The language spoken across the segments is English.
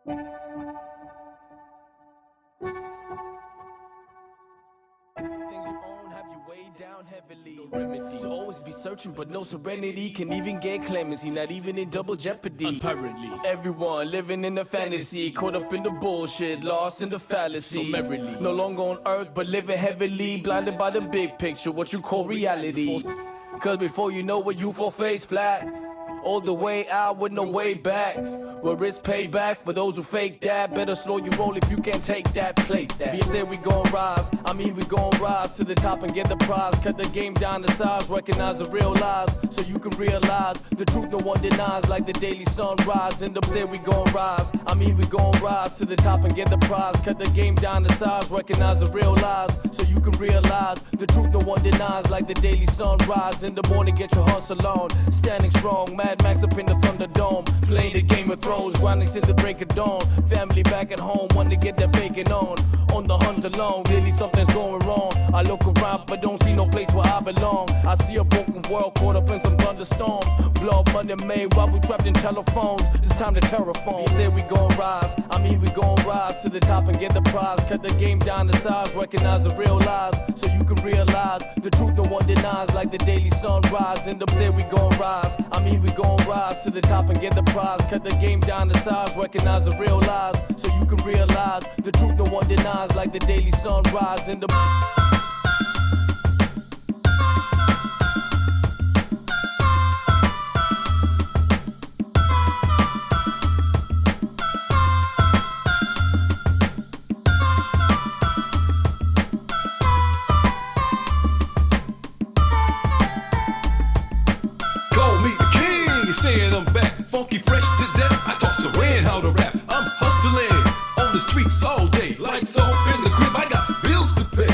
Things you own have you weighed down heavily. No remedy. To always be searching, but no serenity. Can even get clemency, not even in double jeopardy. Apparently, everyone living in a fantasy, caught up in the bullshit, lost in the fallacy. So merrily, no longer on earth, but living heavily, blinded by the big picture, what you call reality. Cause before you know it, you fall face flat, all the way out with no way back. Where it's payback for those who fake that. Better slow your roll if you can't take that, plate that. We say we gon' rise, I mean we gon' rise to the top and get the prize. Cut the game down to size, recognize the real lies, so you can realize the truth no one denies, like the daily sunrise. And them say we gon' rise, I mean we gon' rise to the top and get the prize. Cut the game down to size, recognize the real lies, so you can realize the truth no one denies, like the daily sunrise. In the morning get your hustle on, standing strong, Mad Max up in the Thunderdome, playing the Game of Thrones, grinding since the break of dawn. Family back at home, want to get that bacon on the hunt alone. Really something's going wrong. I look around but don't see no place where I belong. I see a broken world caught up in some thunderstorms. Blood money made while we trapped in telephones. It's time to terraform. They say we gon' rise, I mean we gon' rise to the top and get the prize. Cut the game down to size, recognize the real lies, so you can realize the truth no one denies, like the daily sunrise. And them say we gon' rise, I mean we gon' rise to the top and get the prize. Cut the game down to size, recognize the real lies, so you can realize the truth no one denies, like the daily sunrise. And the saying I'm back, funky fresh to death. I taught Saran how to rap. I'm hustling on the streets all day, lights off in the crib. I got bills to pay.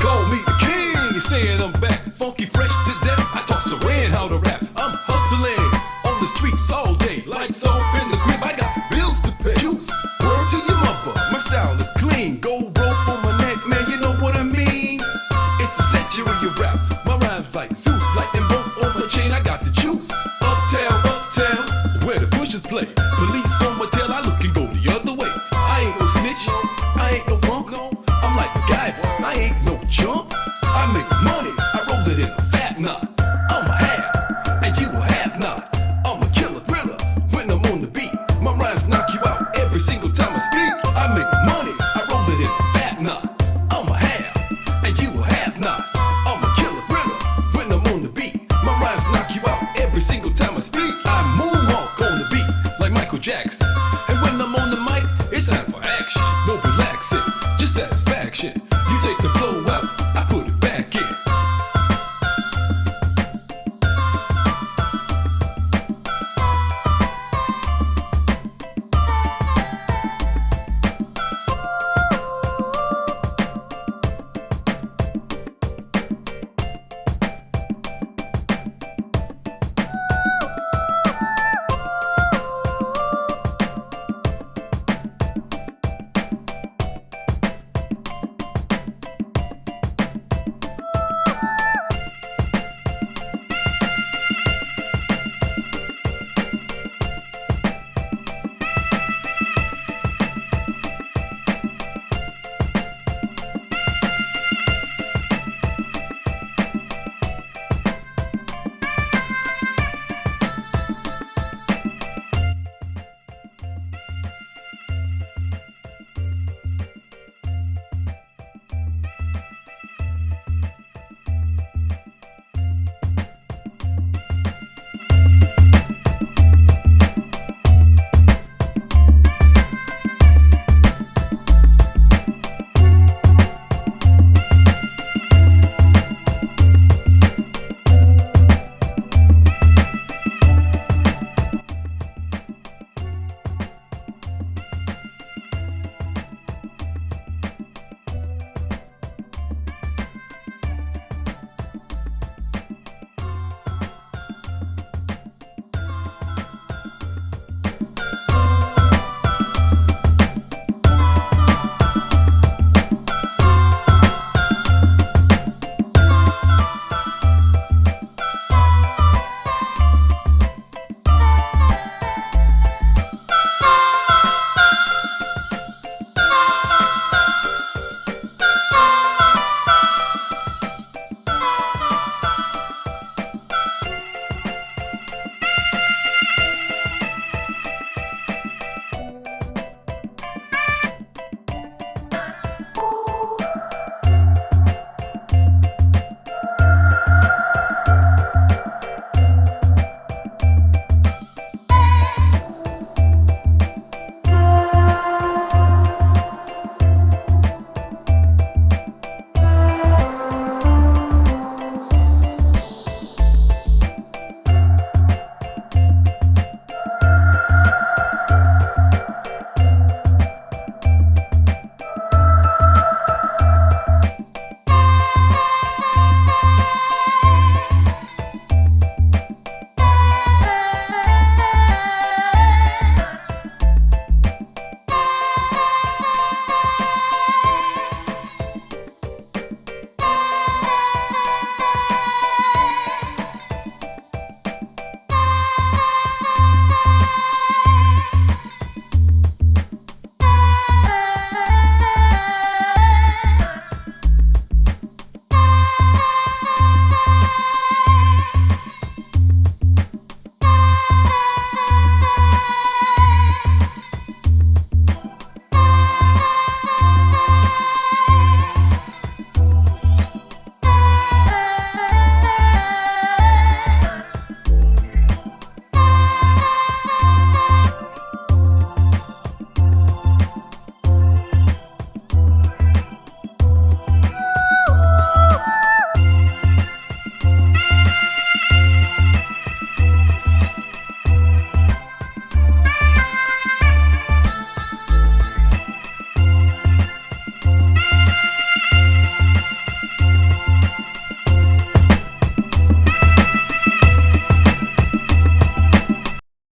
Call me the king. You're saying I'm back, funky fresh to death. I taught Saran how to rap. I'm hustling on the streets all day, lights off in the crib. I got bills to pay. Juice, word to your mother. My style is clean, gold rope on my neck, man. You know what I mean? It's the century of rap. My rhymes like Zeus, lightning bolt on my chain. I got the juice. Uptown, where the bushes play. Police on my tail, I look and go the other way. I ain't no snitch, I ain't no punk. I'm like MacGyver, I ain't no chump. I make money, I roll it in a fat knot. I'm a have, and you a have not. I'm a killer thriller when I'm on the beat. My rhymes knock you out every single time I speak. I make money, I roll it in a fat knot. I'm a have, and you a have not. I'm a killer thriller when I'm on the beat. My rhymes knock you out every single time I speak. I moonwalk on the beat like Michael Jackson, and when I'm on the mic, it's time for